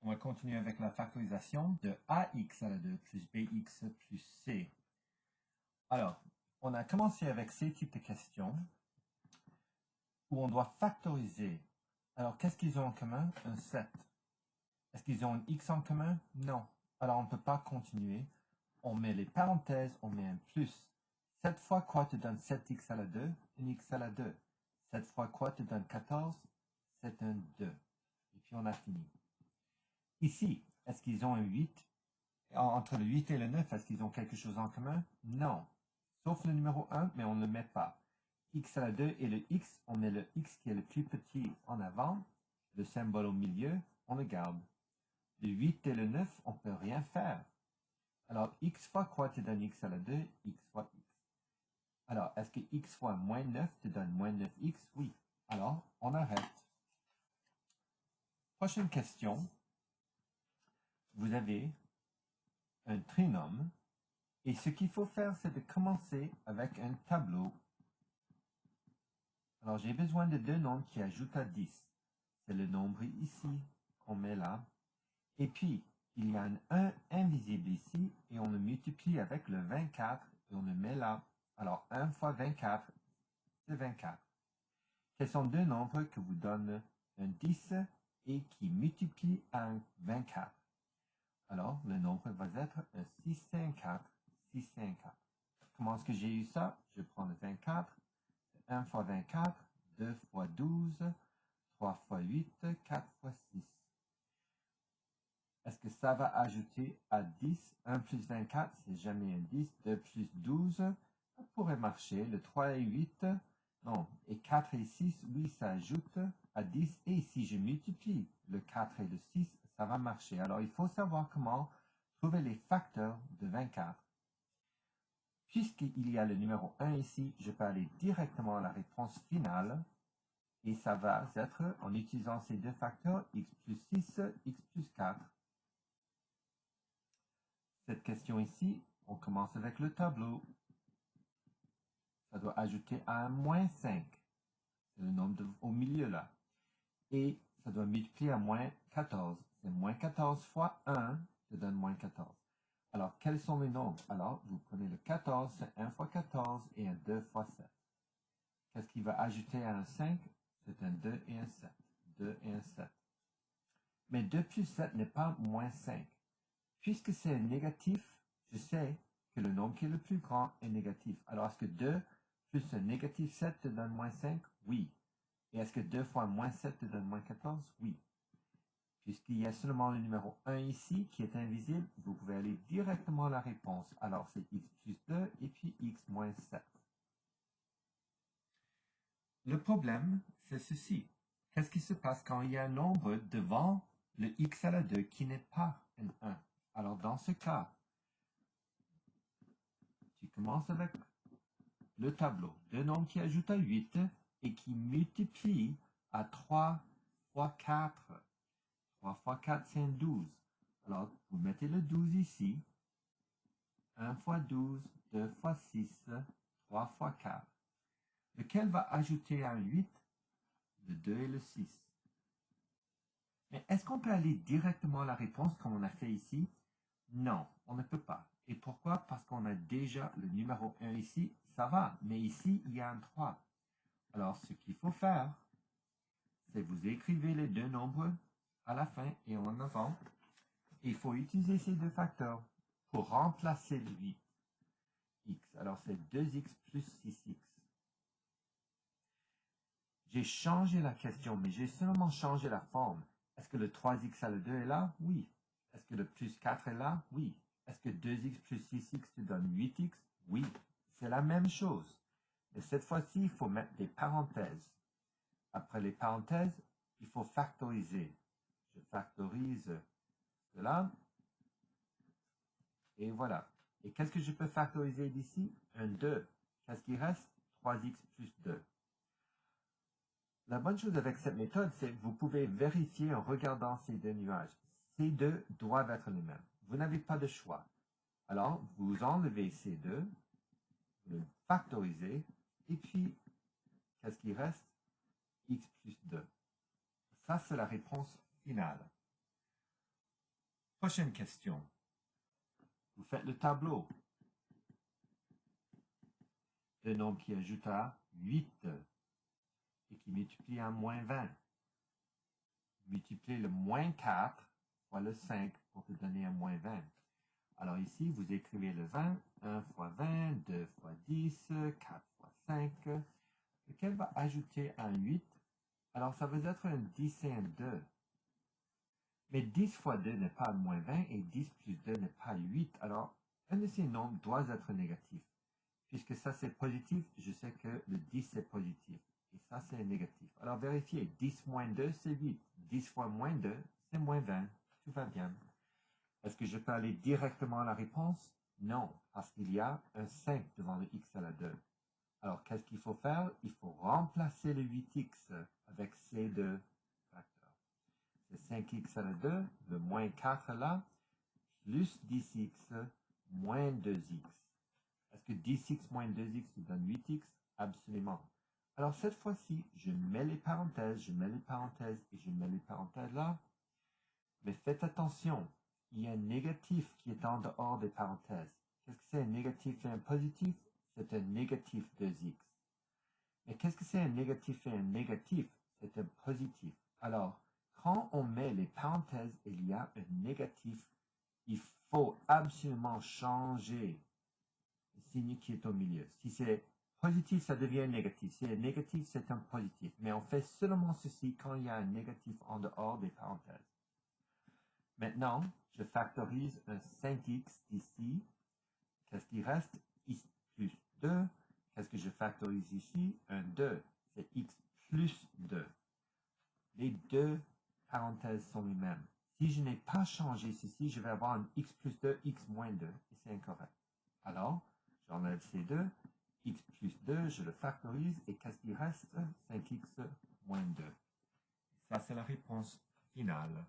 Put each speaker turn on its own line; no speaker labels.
On va continuer avec la factorisation de ax à la 2 plus bx plus c. Alors, on a commencé avec ces types de questions où on doit factoriser. Alors, qu'est-ce qu'ils ont en commun? Un 7. Est-ce qu'ils ont un x en commun? Non. Alors, on ne peut pas continuer. On met les parenthèses, on met un plus. 7 fois quoi te donne 7x à la 2? Un x à la 2. 7 fois quoi te donne 14? C'est un 2. Et puis, on a fini. Ici, est-ce qu'ils ont un 8? Entre le 8 et le 9, est-ce qu'ils ont quelque chose en commun? Non. Sauf le numéro 1, mais on ne le met pas. X à la 2 et le X, on met le X qui est le plus petit en avant. Le symbole au milieu, on le garde. Le 8 et le 9, on ne peut rien faire. Alors, X fois quoi te donne X à la 2? X fois X. Alors, est-ce que X fois moins 9 te donne moins 9X? Oui. Alors, on arrête. Prochaine question. Vous avez un trinôme. Et ce qu'il faut faire, c'est de commencer avec un tableau. Alors, j'ai besoin de deux nombres qui ajoutent à 10. C'est le nombre ici qu'on met là. Et puis, il y a un 1 invisible ici et on le multiplie avec le 24 et on le met là. Alors, 1 fois 24, c'est 24. Quels sont deux nombres que vous donnent un 10 et qui multiplient un 24? Alors, le nombre va être un 654. 654. Comment est-ce que j'ai eu ça? Je prends le 24. 1 fois 24, 2 fois 12, 3 fois 8, 4 fois 6. Est-ce que ça va ajouter à 10? 1 plus 24, c'est jamais un 10. 2 plus 12, ça pourrait marcher. Le 3 et 8, non. Et 4 et 6, oui, ça ajoute à 10. Et si je multiplie le 4 et le 6, ça va marcher. Alors, il faut savoir comment trouver les facteurs de 24. Puisqu'il y a le numéro 1 ici, je peux aller directement à la réponse finale. Et ça va être en utilisant ces deux facteurs, x plus 6, x plus 4. Cette question ici, on commence avec le tableau. Ça doit ajouter à un moins 5. C'est le nombre au milieu là. Et ça doit multiplier à moins 14. C'est moins 14 fois 1 te donne moins 14. Alors, quels sont les nombres? Alors, vous prenez le 14, c'est 1 fois 14 et un 2 fois 7. Qu'est-ce qui va ajouter à un 5? C'est un 2 et un 7. 2 et un 7. Mais 2 plus 7 n'est pas moins 5. Puisque c'est négatif, je sais que le nombre qui est le plus grand est négatif. Alors, est-ce que 2 plus un négatif 7 te donne moins 5? Oui. Et est-ce que 2 fois moins 7 te donne moins 14? Oui. Puisqu'il y a seulement le numéro 1 ici qui est invisible, vous pouvez aller directement à la réponse. Alors, c'est x plus 2 et puis x moins 7. Le problème, c'est ceci. Qu'est-ce qui se passe quand il y a un nombre devant le x à la 2 qui n'est pas un 1? Alors, dans ce cas, tu commences avec le tableau. Deux nombres qui ajoutent à 8 et qui multiplient à 3 fois 4. 3 fois 4, c'est un 12. Alors, vous mettez le 12 ici. 1 fois 12, 2 fois 6, 3 fois 4. Lequel va ajouter à un 8? Le 2 et le 6. Mais est-ce qu'on peut aller directement à la réponse comme on a fait ici? Non, on ne peut pas. Et pourquoi? Parce qu'on a déjà le numéro 1 ici, ça va. Mais ici, il y a un 3. Alors, ce qu'il faut faire, c'est vous écrivez les deux nombres à la fin et en avant. Il faut utiliser ces deux facteurs pour remplacer le 8. X. Alors, c'est 2x plus 6x. J'ai changé la question, mais j'ai seulement changé la forme. Est-ce que le 3x à la 2 est là? Oui. Est-ce que le plus 4 est là? Oui. Est-ce que 2x plus 6x te donne 8x? Oui. C'est la même chose. Mais cette fois-ci, il faut mettre des parenthèses. Après les parenthèses, il faut factoriser. Je factorise cela. Et voilà. Et qu'est-ce que je peux factoriser d'ici? Un 2. Qu'est-ce qui reste? 3x plus 2. La bonne chose avec cette méthode, c'est que vous pouvez vérifier en regardant ces deux nuages. Ces deux doivent être les mêmes. Vous n'avez pas de choix. Alors, vous enlevez ces deux, vous le factorisez, et puis, qu'est-ce qui reste? X plus 2. Ça, c'est la réponse finale. Prochaine question. Vous faites le tableau. Le nombre qui ajoute à 8 et qui multiplie à moins 20. Multipliez le moins 4 fois le 5 pour vous donner un moins 20. Alors ici, vous écrivez le 20, 1 fois 20, 2 fois 10, 4 fois 5, lequel va ajouter un 8. Alors ça veut être un 10 et un 2. Mais 10 fois 2 n'est pas moins 20 et 10 plus 2 n'est pas 8. Alors, un de ces nombres doit être négatif. Puisque ça c'est positif, je sais que le 10 c'est positif. Et ça c'est négatif. Alors vérifiez, 10 moins 2 c'est 8. 10 fois moins 2 c'est moins 20. Tout va bien. Est-ce que je peux aller directement à la réponse? Non, parce qu'il y a un 5 devant le x à la 2. Alors qu'est-ce qu'il faut faire? Il faut remplacer le 8x avec ces deux facteurs. C'est 5x à la 2, le moins 4 là, plus 10x moins 2x. Est-ce que 10x moins 2x nous donne 8x? Absolument. Alors cette fois-ci, je mets les parenthèses, je mets les parenthèses et je mets les parenthèses là. Mais faites attention, il y a un négatif qui est en dehors des parenthèses. Qu'est-ce que c'est un négatif et un positif? C'est un négatif 2x. Mais qu'est-ce que c'est un négatif et un négatif? C'est un positif. Alors, quand on met les parenthèses, il y a un négatif. Il faut absolument changer le signe qui est au milieu. Si c'est positif, ça devient négatif. Si c'est négatif, c'est un positif. Mais on fait seulement ceci quand il y a un négatif en dehors des parenthèses. Maintenant, je factorise un 5x ici. Qu'est-ce qui reste? X plus 2. Qu'est-ce que je factorise ici? Un 2. C'est x plus 2. Les deux parenthèses sont les mêmes. Si je n'ai pas changé ceci, je vais avoir un x plus 2, x moins 2. Et c'est incorrect. Alors, j'enlève ces deux. X plus 2, je le factorise. Et qu'est-ce qui reste? 5x moins 2. Ça, c'est la réponse finale.